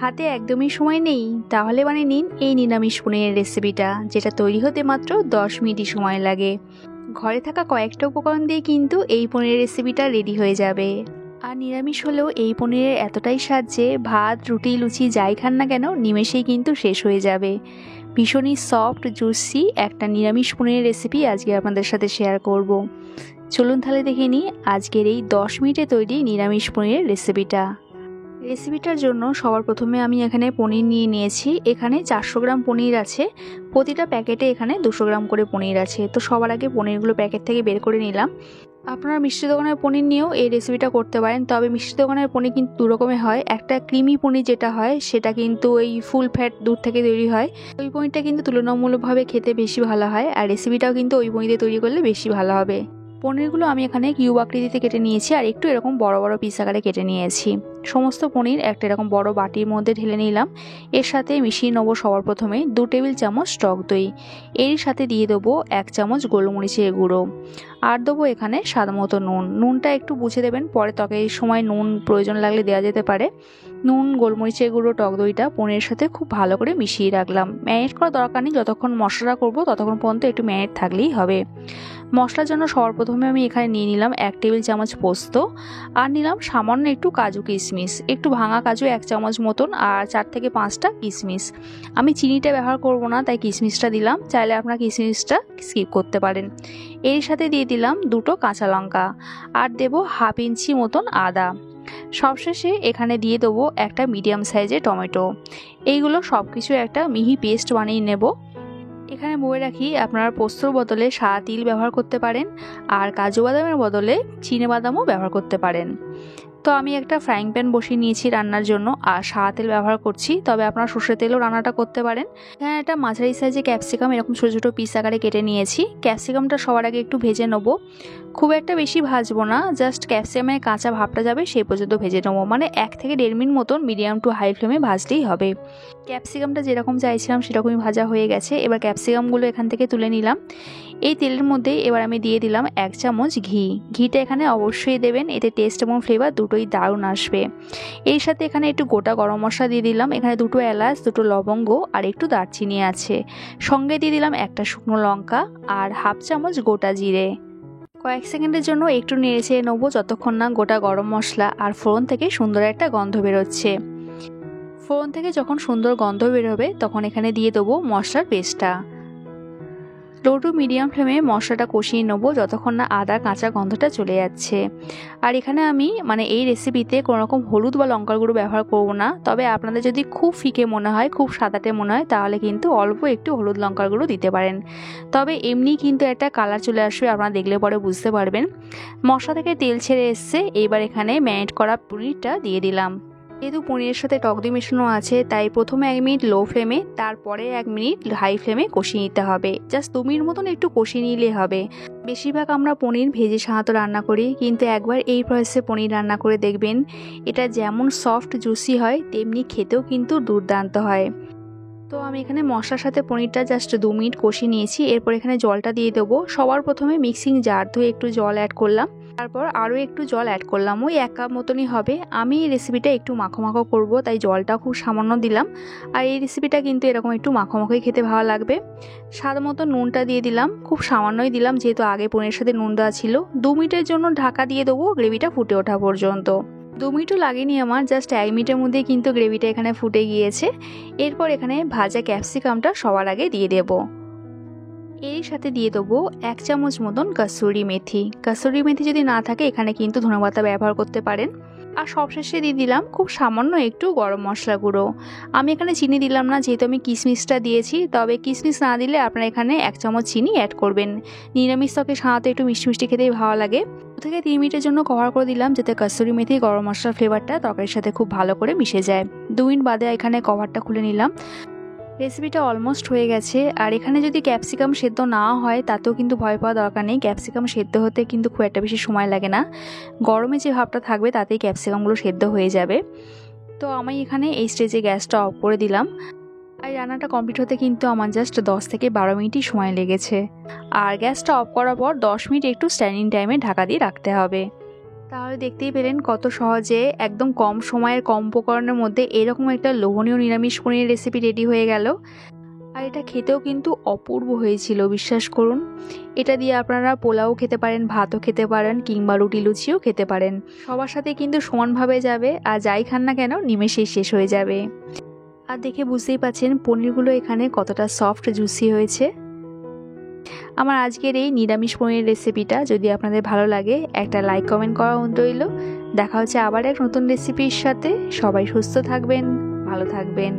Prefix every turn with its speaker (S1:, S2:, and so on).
S1: হাতে একদমই সময় নেই, তাহলে বানিয়ে নিন এই নিরামিষ পনিরের রেসিপিটা, যেটা তৈরি হতে মাত্র 10 মিনিটই সময় লাগে। ঘরে থাকা কয়েকটা উপকরণ দিয়ে কিন্তু এই পনিরের রেসিপিটা রেডি হয়ে যাবে। আর নিরামিষ হলেও এই পনিরের এতটাই স্বাদ যে ভাত, রুটি, লুচি যাই খান না কেন নিমেষেই কিন্তু শেষ হয়ে যাবে। ভীষণই সফট জুসি একটা নিরামিষ পনিরের রেসিপি আজকে আপনাদের সাথে শেয়ার করব। চলুন তাহলে দেখে নিই আজকের এই 10 মিনিটে তৈরি নিরামিষ পনিরের রেসিপিটার জন্য সবার প্রথমে আমি এখানে পনির নিয়ে নিয়েছি। এখানে 400 গ্রাম পনির আছে, প্রতিটা প্যাকেটে এখানে 200 গ্রাম করে পনির আছে। তো সবার আগে পনিরগুলো প্যাকেট থেকে বের করে নিলাম। আপনারা মিষ্টি দোকানের পনির নিয়েও এই রেসিপিটা করতে পারেন, তবে মিষ্টি দোকানের পনির কিন্তু দু রকমের হয়। একটা ক্রিমি পনির যেটা হয় সেটা কিন্তু এই ফুল ফ্যাট দুধ থেকে তৈরি হয়, ওই পনিরটা কিন্তু তুলনামূলকভাবে খেতে বেশি ভালো হয়, আর রেসিপিটাও কিন্তু ওই পনির দিয়ে তৈরি করলে বেশি ভালো হবে। পনিরগুলো আমি এখানে কিউব আকৃতিতে কেটে নিয়েছি আর একটু এরকম বড় বড় পিস আকারে কেটে নিয়েছি। সমস্ত পনির একটা এরকম বড় বাটির মধ্যে ঢেলে নিলাম। এর সাথে মিশিয়ে নেবো সবার প্রথমে 2 টেবিল চামচ টক দই। এর সাথে দিয়ে দেবো 1 চামচ গোলমরিচের গুঁড়ো, আর দেবো এখানে স্বাদ মতো নুন। নুনটা একটু বুঝে দেবেন, পরে তরকারির সময় নুন প্রয়োজন লাগলে দেওয়া যেতে পারে। নুন, গোলমরিচের গুঁড়ো, টক দইটা পনিরের সাথে খুব ভালো করে মিশিয়ে রাখলাম। ম্যারিনেট করার দরকার নেই, যতক্ষণ মশলাটা করবো ততক্ষণ পর্যন্ত একটু ম্যারিনেট থাকলেই হবে। মশলার জন্য সবার প্রথমে আমি এখানে নিয়ে নিলাম 1 টেবিল চামচ পোস্ত, আর নিলাম সামান্য একটু কাজু কিশমিশ, একটু ভাঙা কাজু 1 চামচ মতন, আর 4 থেকে 5টা কিশমিশ। আমি চিনিটা ব্যবহার করব না, তাই কিশমিশটা দিলাম, চাইলে আপনারা কিশমিশটা স্কিপ করতে পারেন। এর সাথে দিয়ে দিলাম 2টো কাঁচা লঙ্কা, আর দেবো 1/2 ইঞ্চি মতন আদা। সবশেষে এখানে দিয়ে দেবো একটা মিডিয়াম সাইজের টমেটো। এইগুলো সব কিছু একটা মিহি পেস্ট বানিয়ে নেব। এখানে বলে রাখি, আপনারা পোস্তর বদলে সাদা তিল ব্যবহার করতে পারেন, আর কাজু বাদামের বদলে চিনে বাদামও ব্যবহার করতে পারেন। তো আমি একটা ফ্রাইং প্যান বসিয়ে নিয়েছি রান্নার জন্য, আর সাদা তেল ব্যবহার করছি, তবে আপনারা সর্ষের তেলেও রান্নাটা করতে পারেন। এখানে একটা মাঝারি সাইজে ক্যাপসিকাম এরকম ছোটো ছোটো পিস আকারে কেটে নিয়েছি। ক্যাপসিকামটা সবার আগে একটু ভেজে নেবো, খুব একটা বেশি ভাজবো না, জাস্ট ক্যাপসিকামের কাঁচা ভাবটা যাবে সেই পর্যন্ত ভেজে নেবো। মানে 1 থেকে 1.5 মিনিট মতন মিডিয়াম টু হাই ফ্লেমে ভাজলেই হবে। ক্যাপসিকামটা যেরকম চাইছিলাম সেরকমই ভাজা হয়ে গেছে। এবার ক্যাপসিকামগুলো এখান থেকে তুলে নিলাম। এই তেলের মধ্যে এবার আমি দিয়ে দিলাম 1 চামচ ঘি। ঘিটা এখানে অবশ্যই দেবেন, এতে টেস্ট এবং ফ্লেভার দুটোই দারুণ আসবে। এর সাথে এখানে একটু গোটা গরম মশলা দিয়ে দিলাম, এখানে 2টো এলাচ, 2টো লবঙ্গ আর একটু দারচিনি আছে। সঙ্গে দিয়ে দিলাম একটা শুকনো লঙ্কা আর 1/2 চামচ গোটা জিরে। কয়েক সেকেন্ডের জন্য একটু নেড়ে নেবো, যতক্ষণ না গোটা গরম মশলা আর ফোড়ন থেকে সুন্দর একটা গন্ধ বেরোচ্ছে। ফোড়ন থেকে যখন সুন্দর গন্ধ বেরোবে তখন এখানে দিয়ে দেবো মশলার পেস্টটা। লো টু মিডিয়াম ফ্লেমে মশলাটা কষিয়ে নেবো যতক্ষণ না আদার কাঁচা গন্ধটা চলে যাচ্ছে। আর এখানে আমি এই রেসিপিতে কোনো রকম হলুদ বা লঙ্কার গুঁড়ো ব্যবহার করব না, তবে আপনাদের যদি খুব ফিকে মনে হয়, খুব সাদাটে মনে হয়, তাহলে কিন্তু অল্প একটু হলুদ লঙ্কার গুঁড়ো দিতে পারেন। তবে এমনি কিন্তু একটা কালার চলে আসবে, আপনারা দেখলে পরে বুঝতে পারবেন। মশলা থেকে তেল ছেড়ে এসছে, এবার এখানে ম্যারিনেট করা পনিরটা দিয়ে দিলাম। যেহেতু পনিরের সাথে টক দই মেশানো আছে, তাই প্রথমে 1 মিনিট লো ফ্লেমে, তারপরে 1 মিনিট হাই ফ্লেমে কষিয়ে নিতে হবে। জাস্ট 2 মিনিট মতন একটু কষিয়ে নিলে হবে। বেশিরভাগ আমরা পনির ভেজে সাধারণত রান্না করি, কিন্তু একবার এই প্রসেসে পনির রান্না করে দেখবেন, এটা যেমন সফট জুসি হয় তেমনি খেতেও কিন্তু দুর্দান্ত হয়। তো আমি এখানে মশলার সাথে পনিরটা জাস্ট 2 মিনিট কষিয়ে নিয়েছি। এরপর এখানে জলটা দিয়ে দেবো। সবার প্রথমে মিক্সিং জার ধুয়ে একটু জল অ্যাড করলাম, তারপর আরও একটু জল অ্যাড করলাম, ওই 1 কাপ মতনই হবে। আমি এই রেসিপিটা একটু মাখো মাখো করবো, তাই জলটা খুব সামান্য দিলাম। আর এই রেসিপিটা কিন্তু এরকম একটু মাখো মাখোই খেতে ভালো লাগবে। স্বাদ মতো নুনটা দিয়ে দিলাম, খুব সামান্যই দিলাম যেহেতু আগে পনিরের সাথে নুন দেওয়া ছিল। 2 মিনিটের জন্য ঢাকা দিয়ে দেবো গ্রেভিটা ফুটে ওঠা পর্যন্ত। 2 মিনিটও লাগেনি আমার, জাস্ট 1 মিনিটের মধ্যে কিন্তু গ্রেভিটা এখানে ফুটে গিয়েছে। এরপর এখানে ভাজা ক্যাপসিকামটা সবার আগে দিয়ে দেবো। এর সাথে দিয়ে দেবো 1 চামচ মতন কাসুরি মেথি। কাসুরি মেথি যদি না থাকে এখানে কিন্তু ধনেপাতা ব্যবহার করতে পারেন। আর সবশেষে দিয়ে দিলাম খুব সামান্য একটু গরম মশলা গুঁড়ো। আমি এখানে চিনি দিলাম না, যেহেতু আমি কিশমিশটা দিয়েছি, তবে কিশমিশ না দিলে আপনারা এখানে 1 চামচ চিনি অ্যাড করবেন। নিরামিষ ত্বকে সাধারণত একটু মিষ্টি মিষ্টি খেতেই ভালো লাগে। 2 থেকে 3 মিনিটের জন্য কভার করে দিলাম, যাতে কাসুরি মেথি গরম মশলার ফ্লেভারটা তরকারির সাথে খুব ভালো করে মিশে যায়। 2 মিনিট বাদে এখানে কভারটা খুলে নিলাম। রেসিপিটা অলমোস্ট হয়ে গেছে। আর এখানে যদি ক্যাপসিকাম সেদ্ধ না হয় তাতেও কিন্তু ভয় পাওয়া দরকার নেই, ক্যাপসিকাম সেদ্ধ হতে কিন্তু খুব একটা বেশি সময় লাগে না। গরমে যে ভাবটা থাকবে তাতেই ক্যাপসিকামগুলো সেদ্ধ হয়ে যাবে। তো আমি এখানে এই স্টেজে গ্যাসটা অফ করে দিলাম। আর রান্নাটা কমপ্লিট হতে কিন্তু আমার জাস্ট 10 থেকে 12 মিনিটই সময় লেগেছে। আর গ্যাসটা অফ করার পর 10 মিনিট একটু স্ট্যান্ডিং টাইমে ঢাকা দিয়ে রাখতে হবে। তাহলে দেখতেই পেলেন কত সহজে একদম কম সময়ের কম উপকরণের মধ্যে এরকম একটা লোভনীয় নিরামিষ পনিরের রেসিপি রেডি হয়ে গেল। আর এটা খেতেও কিন্তু অপূর্ব হয়েছিল, বিশ্বাস করুন। এটা দিয়ে আপনারা পোলাও খেতে পারেন, ভাতও খেতে পারেন, কিংবা রুটি লুচিও খেতে পারেন। সবার সাথে কিন্তু সমানভাবে যাবে, আর যাই খান না কেন নিমেষেই শেষ হয়ে যাবে। আর দেখে বুঝতেই পাচ্ছেন পনিরগুলো এখানে কতটা সফট জুসি হয়েছে। আমার আজকের এই নিরামিষ পনিরের রেসিপিটা যদি আপনাদের ভালো লাগে একটা লাইক কমেন্ট করা অনুরোধ রইল। দেখা হচ্ছে আবার এক নতুন রেসিপির সাথে। সবাই সুস্থ থাকবেন, ভালো থাকবেন।